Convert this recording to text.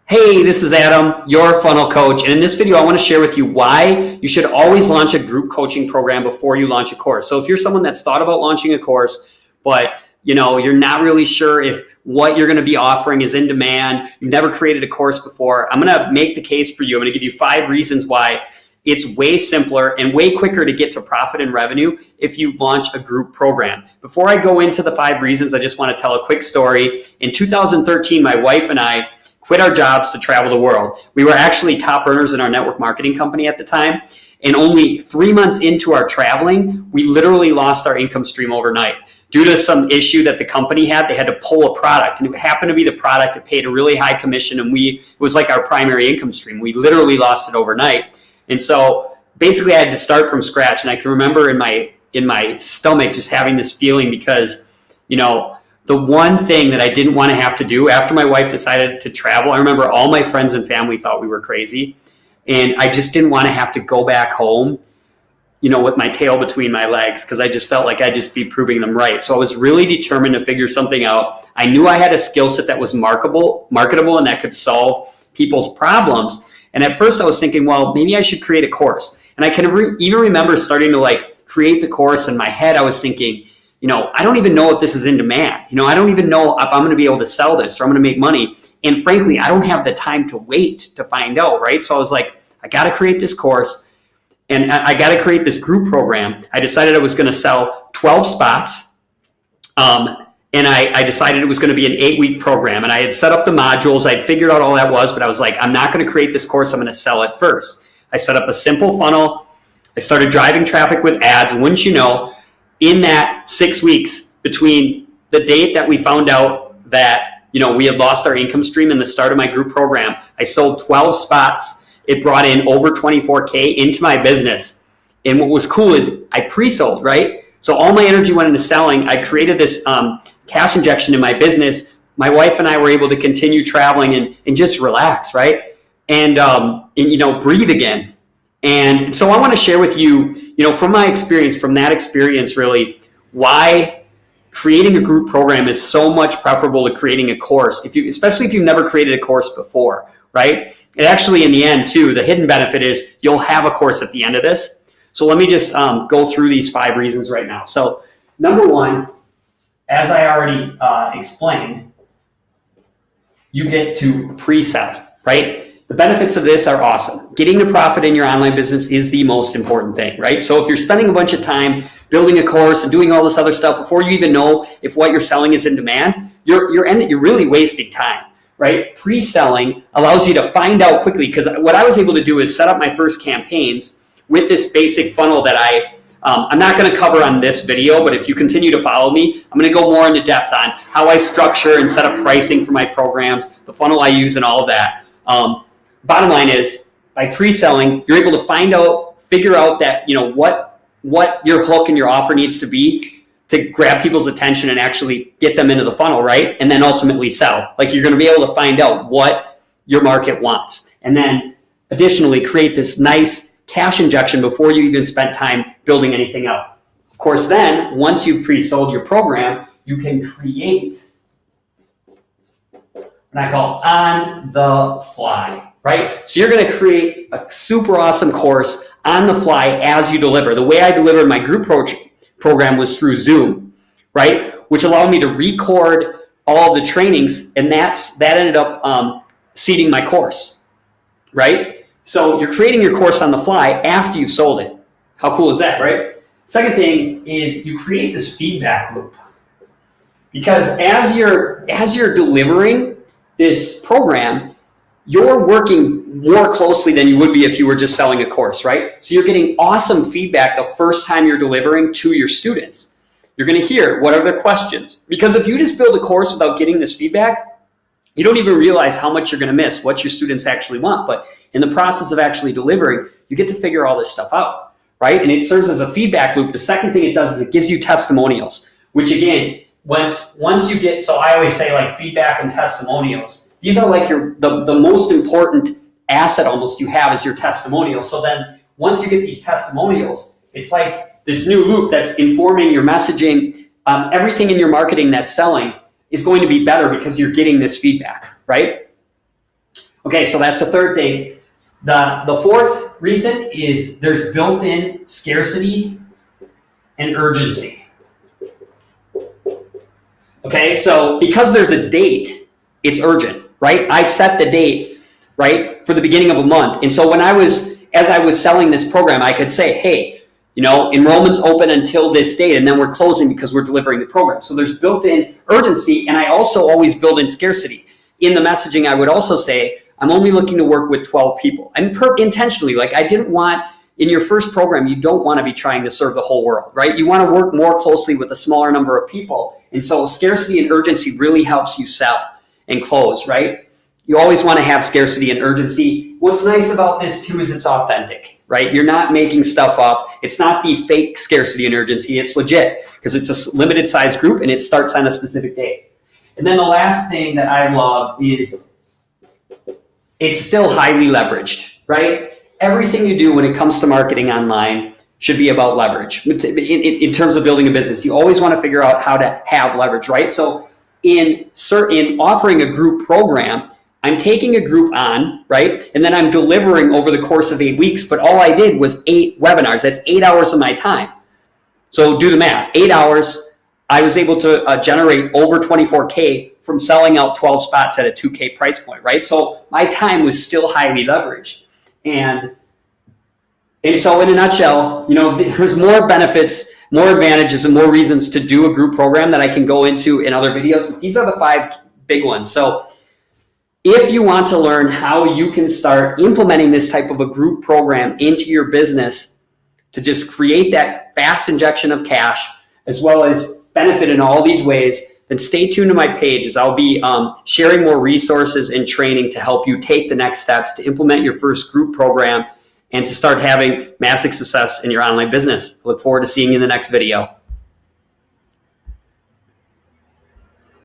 Hey, this is Adam, your funnel coach. And in this video, I want to share with you why you should always launch a group coaching program before you launch a course. So if you're someone that's thought about launching a course, but you're not really sure if what you're going to be offering is in demand, you've never created a course before, I'm going to make the case for you. I'm going to give you 5 reasons why it's way simpler and way quicker to get to profit and revenue if you launch a group program. Before I go into the 5 reasons, I just want to tell a quick story. In 2013, my wife and I quit our jobs to travel the world. We were actually top earners in our network marketing company at the time. And only 3 months into our traveling, we literally lost our income stream overnight. Due to some issue that the company had, they had to pull a product. And it happened to be the product that paid a really high commission. And it was like our primary income stream. We literally lost it overnight. And so basically I had to start from scratch. And I can remember in my stomach just having this feeling because, the one thing that I didn't want to have to do after my wife decided to travel, I remember all my friends and family thought we were crazy. And I just didn't want to have to go back home, with my tail between my legs, because I just felt like I'd just be proving them right. So I was really determined to figure something out. I knew I had a skill set that was marketable, and that could solve people's problems. And at first I was thinking, well, maybe I should create a course. And I can even remember starting to create the course. In my head, I was thinking, I don't even know if this is in demand. I don't even know if I'm going to be able to sell this or I'm going to make money. And frankly, I don't have the time to wait to find out, right? So I was like, I got to create this course and I got to create this group program. I decided I was going to sell 12 spots. And I decided it was going to be an 8-week program. And I had set up the modules. I'd figured out all that was, but I was like, I'm not going to create this course. I'm going to sell it first. I set up a simple funnel. I started driving traffic with ads. And wouldn't you know, in that 6 weeks between the date that we found out that, we had lost our income stream and the start of my group program, I sold 12 spots. It brought in over $24K into my business. And what was cool is I pre-sold, right? So all my energy went into selling. I created this cash injection in my business. My wife and I were able to continue traveling and just relax, right? And breathe again. And so I want to share with you, from my experience, from that experience really, why creating a group program is so much preferable to creating a course, especially if you've never created a course before, right? And actually, in the end, too, the hidden benefit is you'll have a course at the end of this. So let me just go through these 5 reasons right now. So number 1, as I already explained, you get to pre-sell, right? The benefits of this are awesome. Getting to profit in your online business is the most important thing, right? So if you're spending a bunch of time building a course and doing all this other stuff before you even know if what you're selling is in demand, you're really wasting time, right? Pre-selling allows you to find out quickly, because what I was able to do is set up my first campaigns with this basic funnel that I'm not going to cover on this video, but if you continue to follow me, I'm going to go more into depth on how I structure and set up pricing for my programs, the funnel I use, and all of that. Bottom line is, by pre-selling, you're able to figure out that, what your hook and your offer needs to be to grab people's attention and actually get them into the funnel, right? And then ultimately sell. You're going to be able to find out what your market wants. And then additionally, create this nice cash injection before you even spent time building anything out. Of course, then, once you've pre-sold your program, you can create what I call on the fly. Right? So you're going to create a super awesome course on the fly as you deliver. The way I delivered my group program was through Zoom, right? Which allowed me to record all the trainings, and that ended up seeding my course, right? So you're creating your course on the fly after you've sold it. How cool is that, right? Second thing is you create this feedback loop, because as you're delivering this program, you're working more closely than you would be if you were just selling a course, right? So you're getting awesome feedback the first time you're delivering to your students. You're going to hear, what are their questions? Because if you just build a course without getting this feedback, you don't even realize how much you're going to miss, what your students actually want. But in the process of actually delivering, you get to figure all this stuff out, right? And it serves as a feedback loop. The second thing it does is it gives you testimonials, which again, once you get, so I always say feedback and testimonials, these are the most important asset almost you have is your testimonials. So then once you get these testimonials, it's like this new loop that's informing your messaging. Everything in your marketing that's selling is going to be better because you're getting this feedback, right? Okay, so that's the third thing. The fourth reason is there's built-in scarcity and urgency. Okay, so because there's a date, it's urgent, right? I set the date, right, for the beginning of a month. And so as I was selling this program, I could say, hey, enrollment's open until this date, and then we're closing because we're delivering the program. So there's built-in urgency, and I also always build in scarcity. In the messaging, I would also say, I'm only looking to work with 12 people. And intentionally, like I didn't want, in your first program, you don't want to be trying to serve the whole world, right? You want to work more closely with a smaller number of people. And so scarcity and urgency really helps you sell and close, right? You always want to have scarcity and urgency. What's nice about this too is it's authentic, right? You're not making stuff up. It's not the fake scarcity and urgency. It's legit because it's a limited size group and it starts on a specific date. And then the last thing that I love is it's still highly leveraged, right? Everything you do when it comes to marketing online should be about leverage. In terms of building a business, you always want to figure out how to have leverage, right? So in offering a group program, I'm taking a group on, right? And then I'm delivering over the course of 8 weeks, but all I did was 8 webinars. That's 8 hours of my time. So do the math, 8 hours, I was able to generate over 24K from selling out 12 spots at a 2K price point, right? So my time was still highly leveraged. And so in a nutshell, there's more benefits, more advantages, and more reasons to do a group program that I can go into in other videos. These are the 5 big ones. So if you want to learn how you can start implementing this type of a group program into your business to just create that fast injection of cash, as well as benefit in all these ways, then stay tuned to my page as I'll be sharing more resources and training to help you take the next steps to implement your first group program and to start having massive success in your online business. I look forward to seeing you in the next video.